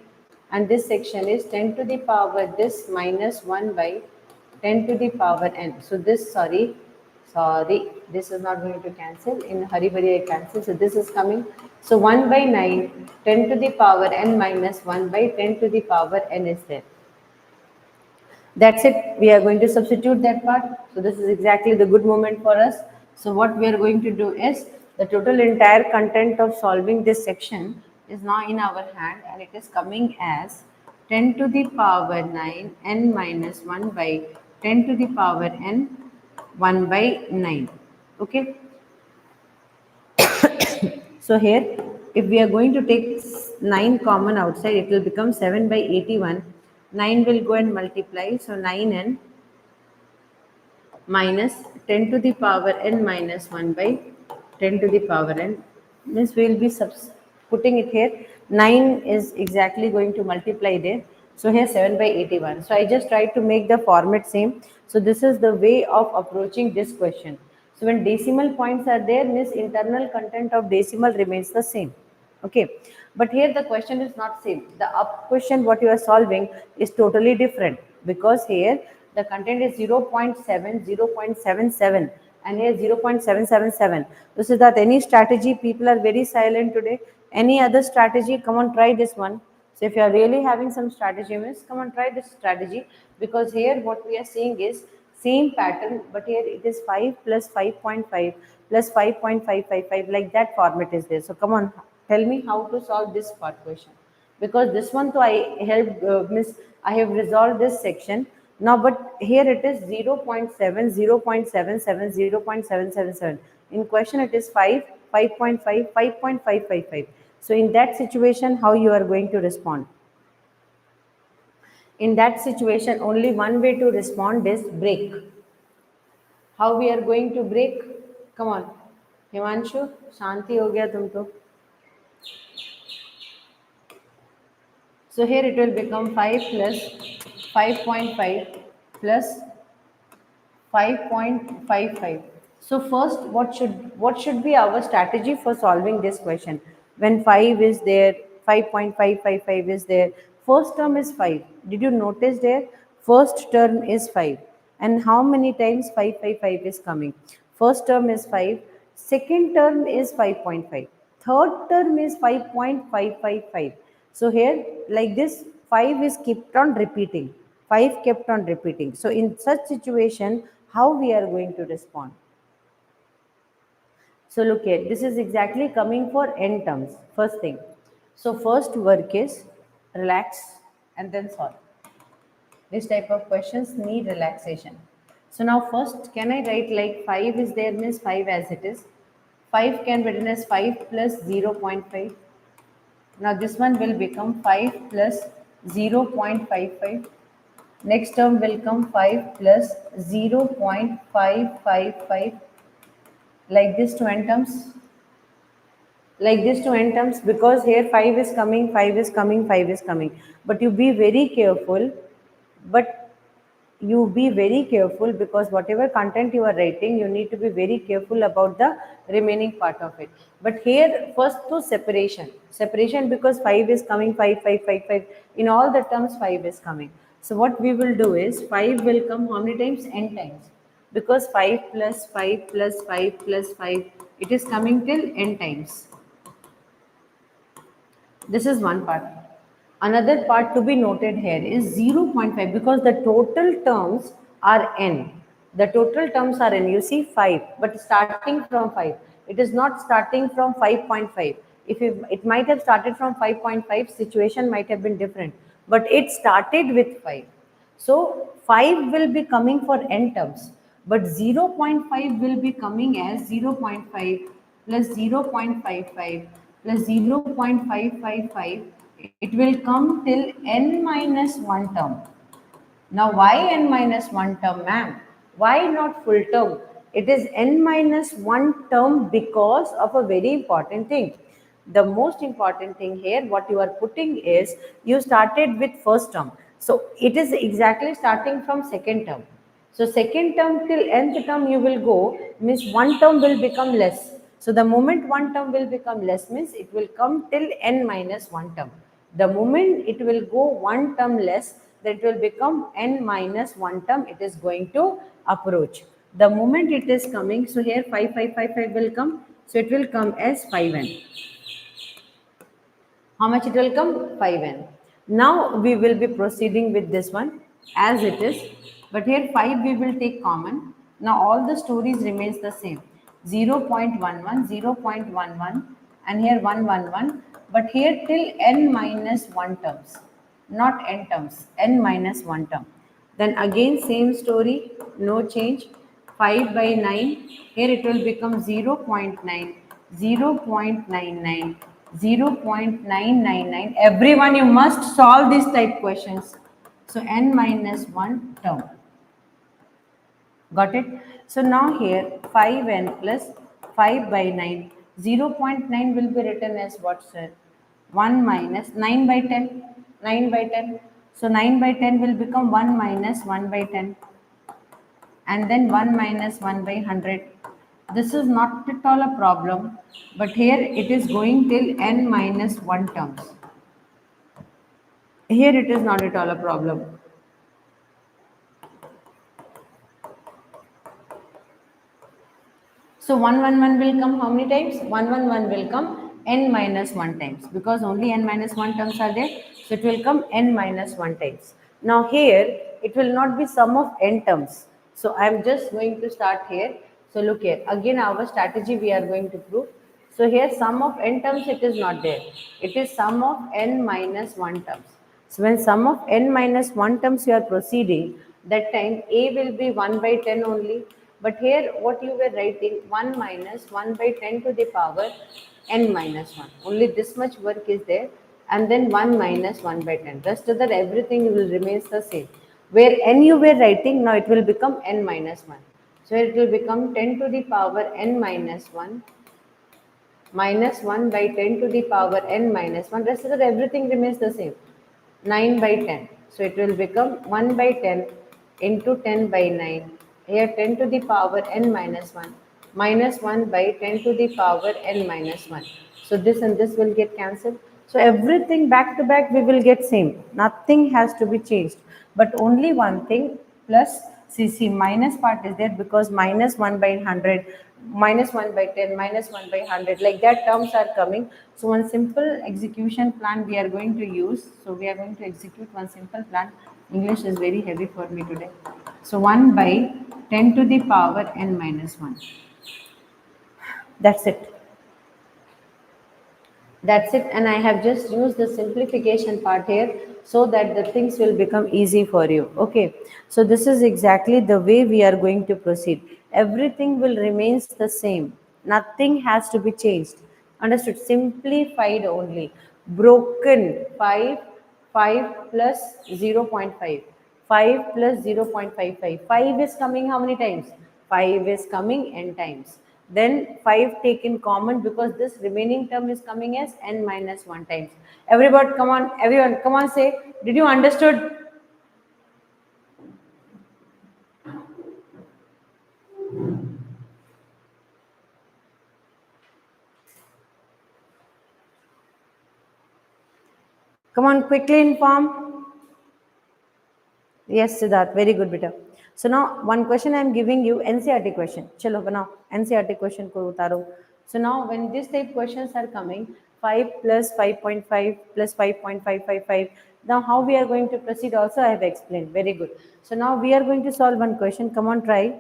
and this section is 10 to the power this minus 1 by 10 to the power n. So this, sorry, this is not going to cancel. In hurry bari I cancel. So this is coming. So 1 by 9, 10 to the power n minus 1 by 10 to the power n is there. That's it. We are going to substitute that part. So this is exactly the good moment for us. So what we are going to do is the total entire content of solving this section is now in our hand, and it is coming as 10 to the power 9 n minus 1 by 10 to the power n 1 by 9. Okay. So here, if we are going to take 9 common outside, it will become 7 by 81. 9 will go and multiply. So 9n minus 10 to the power n minus 1 by 10 to the power n. Means we will be putting it here. 9 is exactly going to multiply there. So here 7 by 81. So I just tried to make the format same. So this is the way of approaching this question. So when decimal points are there, means internal content of decimal remains the same. Okay, but here the question is not same. The up question what you are solving is totally different, because here the content is 0.7, 0.77, and here 0.777. This is that any strategy. People are very silent today. Any other strategy? Come on, try this one. So if you are really having some strategy, miss, come on, try this strategy, because here what we are seeing is same pattern, but here it is 5 plus 5.5 plus 5.555, like that format is there. So come on, tell me how to solve this part question, because this one too I helped, miss, I have resolved this section now, but here it is 0.7, 0.77, 0.777. In question it is 5, 5.5, 5.555. So in that situation, how you are going to respond? In that situation, only one way to respond is break. How we are going to break? Come on, Himanshu, शांति हो गया तुम तो. So here it will become 5 plus 5.5 plus 5.55. So first, what should be our strategy for solving this question? When 5 is there, 5.555 is there. First term is 5. Did you notice there? First term is 5. And how many times 555 is coming? First term is 5. Second term is 5.5. Third term is 5.555. So here, like this, 5 is kept on repeating. 5 kept on repeating. So in such situation, how we are going to respond? So look here, this is exactly coming for n terms. First thing. So first work is relax and then solve. This type of questions need relaxation. So now first, can I write like 5 is there, means 5 as it is. 5 can be written as 5 plus 0.5. Now this one will become 5 plus 0.55. Next term will come 5 plus 0.555, like this to n terms. Like this to n terms, because here 5 is coming, 5 is coming, 5 is coming. But you be very careful. But you be very careful, because whatever content you are writing, you need to be very careful about the remaining part of it. But here first to separation, because 5 is coming, 5, 5, 5, 5, in all the terms 5 is coming. So what we will do is 5 will come how many times? N times, because 5 plus 5 plus 5 plus 5, it is coming till n times. This is one part. Another part to be noted here is 0 0.5, because the total terms are n. The total terms are n. You see 5, but starting from 5. It is not starting from 5.5. If it might have started from 5.5, situation might have been different. But it started with 5. So 5 will be coming for n terms, but 0 0.5 will be coming as 0 0.5 plus 0 0.55 plus 0 0.555. It will come till n minus 1 term. Now, why n minus 1 term, ma'am? Why not full term? It is n minus 1 term because of a very important thing. The most important thing here, what you are putting is, you started with first term. So, it is exactly starting from second term. So, second term till nth term you will go, means one term will become less. So, the moment one term will become less, means it will come till n minus 1 term. The moment it will go one term less, that will become n minus 1 term, it is going to approach. The moment it is coming, so here 5555 will come, so it will come as 5n. How much it will come? 5n. Now we will be proceeding with this one as it is, but here 5 we will take common. Now all the stories remains the same. 0 0.11, 0 0.11 and here 111, but here till n minus 1 terms, not n terms, n minus 1 term. Then again same story, no change. 5 by 9, here it will become 0 0.9, 0 0.99, 0 0.999. Everyone, you must solve these type questions. So n minus 1 term. Got it? So now here 5n plus 5 by 9. 0 0.9 will be written as what, sir? 1 minus 9 by 10. 9 by 10. So 9 by 10 will become 1 minus 1 by 10. And then 1 minus 1 by 100. This is not at all a problem, but here it is going till n minus 1 terms. Here it is not at all a problem. So 111 will come how many times? 111 will come n minus 1 times, because only n minus 1 terms are there. So it will come n minus 1 times. Now here it will not be sum of n terms. So I am just going to start here. So look here, again our strategy we are going to prove. So here sum of n terms, it is not there. It is sum of n minus 1 terms. So when sum of n minus 1 terms you are proceeding, that time a will be 1 by 10 only. But here what you were writing, 1 minus 1 by 10 to the power n minus 1. Only this much work is there, and then 1 minus 1 by 10. Rest of that everything will remains the same. Where n you were writing, now it will become n minus 1. So it will become 10 to the power n minus 1 minus 1 by 10 to the power n minus 1. Rest of that everything remains the same. 9 by 10. So it will become 1 by 10 into 10 by 9. Here 10 to the power n minus 1 minus 1 by 10 to the power n minus 1. So this and this will get cancelled. So everything back to back we will get same. Nothing has to be changed. But only one thing, plus CC minus part is there, because minus 1 by 100, minus 1 by 10, minus 1 by 100, like that terms are coming. So one simple execution plan we are going to use. So we are going to execute one simple plan. English is very heavy for me today. So 1 by 10 to the power n minus 1. That's it. That's it, and I have just used the simplification part here so that the things will become easy for you. Okay, so this is exactly the way we are going to proceed. Everything will remains the same. Nothing has to be changed. Understood? Simplified only. Broken 5, 5 plus 0 0.5. 5 plus 0.55. 5 is coming how many times? 5 is coming n times. Then 5 take in common, because this remaining term is coming as n minus 1 times. Everybody, come on, everyone, come on, say, did you understood? Come on, quickly inform. Yes, Siddharth, very good, beta. So now one question I am giving you, NCRT question. Chalo banao NCRT question ko utaro. So now when this type questions are coming, 5 plus 5.5 plus 5.555. Now how we are going to proceed also I have explained. Very good. So now we are going to solve one question. Come on, try.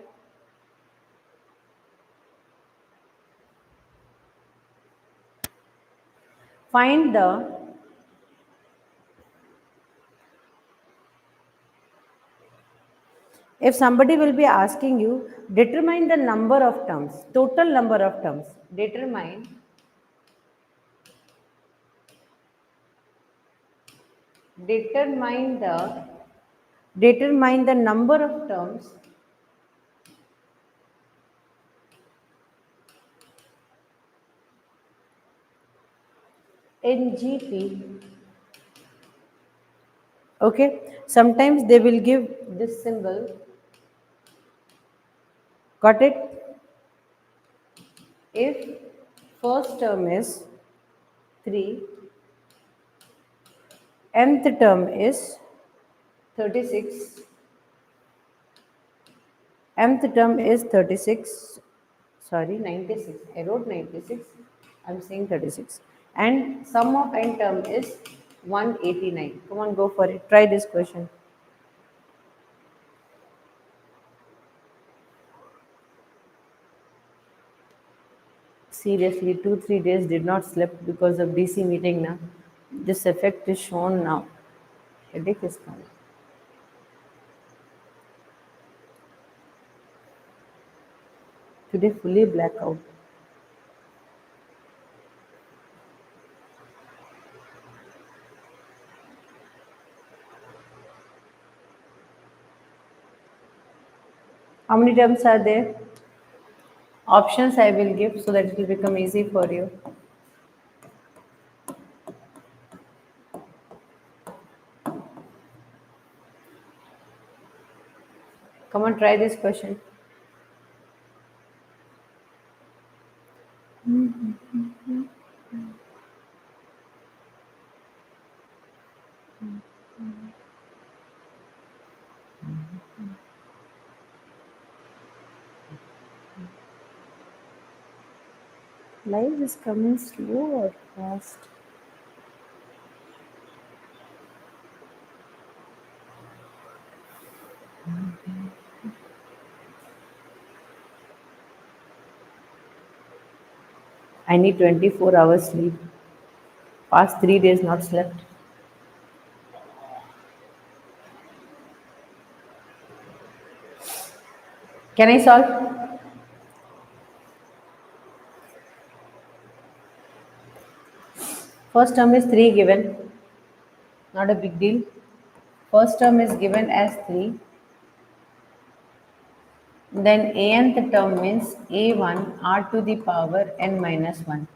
Find the, if somebody will be asking you, determine the number of terms, total number of terms. Determine the determine the number of terms in GP. Okay, sometimes they will give this symbol. Got it? If first term is 3, nth term is 36, mth term is 36, sorry, 96. I wrote 96. I'm saying 36. And sum of n term is 189. Come on, go for it. Try this question. Seriously, 2 3 days did not sleep because of DC meeting now. This effect is shown now. Headache is coming. Today fully blackout. How many terms are there? Options I will give so that it will become easy for you. Come on, try this question. Life is coming slow or fast? I need 24 hours sleep. Past 3 days not slept. Can I solve? First term is 3 given. Not a big deal. First term is given as 3. Then anth term means a1 r to the power n minus 1.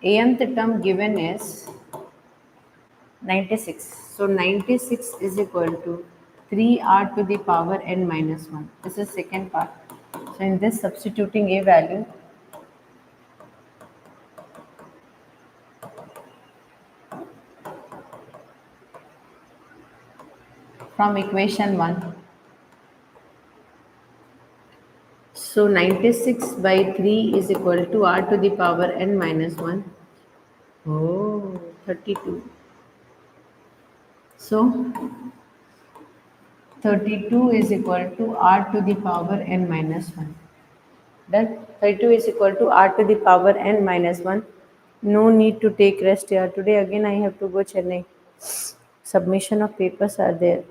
Anth term given is 96. So 96 is equal to 3r to the power n minus 1. This is second part. So in this substituting a value, from equation 1. So 96 by 3 is equal to r to the power n minus 1. Oh, 32. So 32 is equal to r to the power n minus 1. Done. 32 is equal to r to the power n minus 1. No need to take rest here. Today again I have to go Chennai. Submission of papers are there.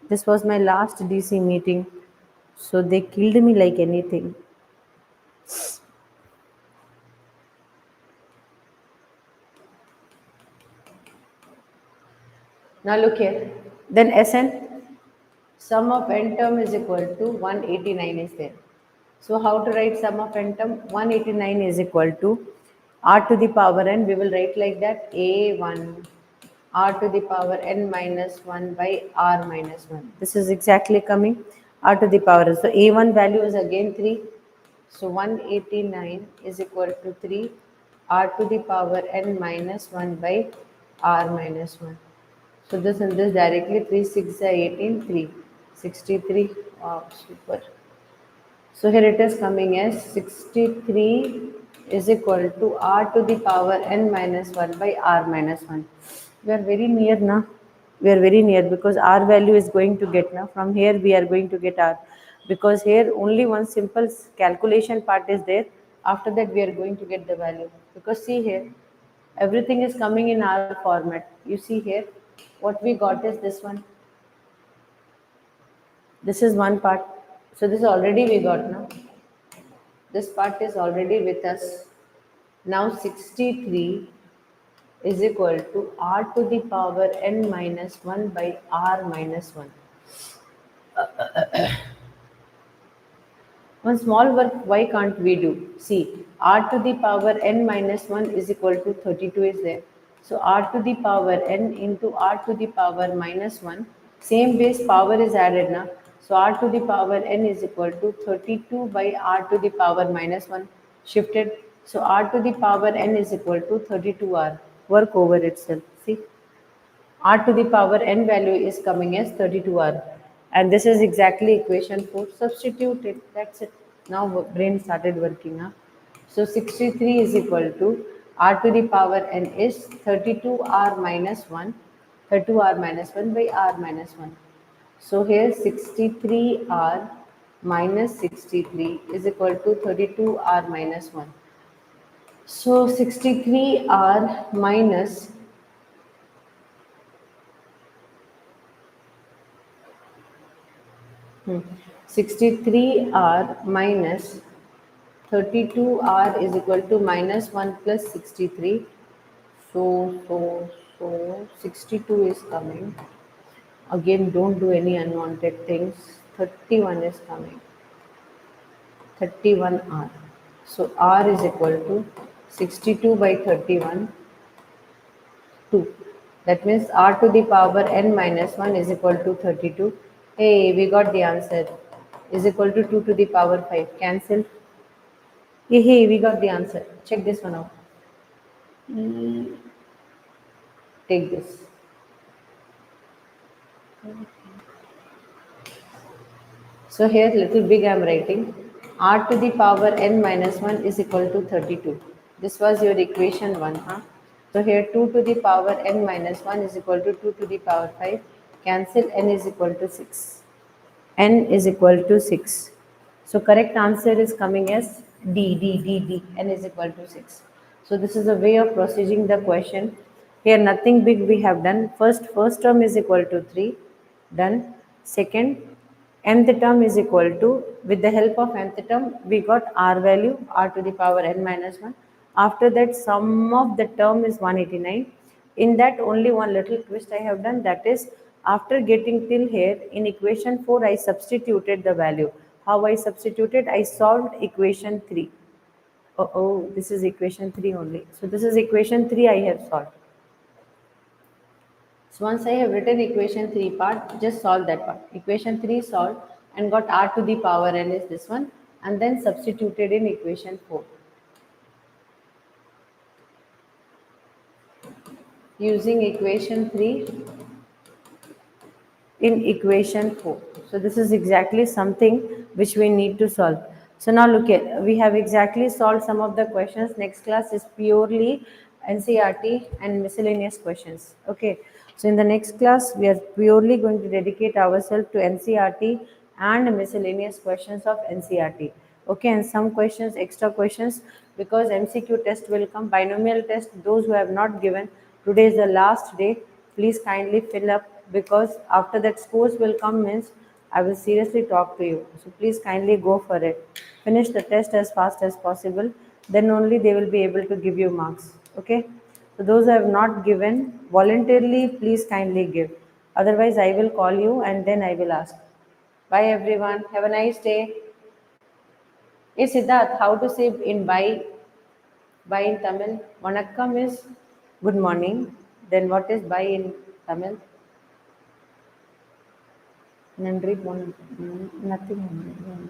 This was my last DC meeting. So they killed me like anything. Now look here. Then Sn, sum of n term is equal to 189 is there. So how to write sum of n term? 189 is equal to r to the power n. We will write like that, a1 r to the power n minus 1 by r minus 1. This is exactly coming r to the power. So a1 value is again 3. So 189 is equal to 3 r to the power n minus 1 by r minus 1. So this and this directly 3 6 are 18, 3. 63. Wow, super. So here it is coming as 63 is equal to r to the power n minus 1 by r minus 1. We are very near now. We are very near because r value is going to get now. From here we are going to get r. Because here only one simple calculation part is there. After that we are going to get the value. Because see here, everything is coming in r format. You see here, what we got is this one. This is one part. So this already we got now. This part is already with us. Now 63 is equal to r to the power n minus 1 by r minus 1. One small work, why can't we do? See, r to the power n minus 1 is equal to 32 is there. So r to the power n into r to the power minus 1, same base power is added now. So r to the power n is equal to 32 by r to the power minus 1 shifted. So r to the power n is equal to 32r. Work over itself. See, r to the power n value is coming as 32r, and this is exactly equation 4. Substitute it, that's it. Now brain started working, huh? So 63 is equal to r to the power n is 32r minus 1, 32r minus 1 by r minus 1. So here 63r minus 63 is equal to 32r minus 1. So 63r minus 63r minus 32r is equal to minus 1 plus 63. So 62 is coming. Again, don't do any unwanted things. 31 is coming. 31r. So r is equal to 62 by 31, 2. That means r to the power n minus 1 is equal to 32. Hey, we got the answer. Is equal to 2 to the power 5. Cancel. Hey, we got the answer. Check this one out. Take this. So here little big I am writing. R to the power n minus 1 is equal to 32. This was your equation 1. Huh? So here 2 to the power n minus 1 is equal to 2 to the power 5. Cancel, n is equal to 6. N is equal to 6. So correct answer is coming as D. N is equal to 6. So this is a way of proceeding the question. Here nothing big we have done. First term is equal to 3. Done. Second, nth term is equal to, with the help of nth term, we got r value, r to the power n minus 1. After that, sum of the term is 189. In that, only one little twist I have done, that is, after getting till here, in equation 4, I substituted the value. How I substituted? I solved equation 3. Oh, this is equation 3 only. So this is equation 3 I have solved. So once I have written equation 3 part, just solve that part. Equation 3 solved and got r to the power n is this one, and then substituted in equation 4. Using equation 3 in equation 4. So this is exactly something which we need to solve. So now look at, we have exactly solved some of the questions. Next class is purely NCRT and miscellaneous questions. Okay. So in the next class, we are purely going to dedicate ourselves to NCRT and miscellaneous questions of NCRT. Okay, and some questions, extra questions, because MCQ test will come, binomial test, those who have not given, today is the last day. Please kindly fill up, because after that scores will come means I will seriously talk to you. So please kindly go for it. Finish the test as fast as possible. Then only they will be able to give you marks. Okay. So those who have not given, voluntarily please kindly give. Otherwise I will call you and then I will ask. Bye everyone. Have a nice day. Hey Siddharth, how to say in bye? Bye in Tamil? Vanakkam is good morning. Then what is bye in Tamil? Nandri, nothing.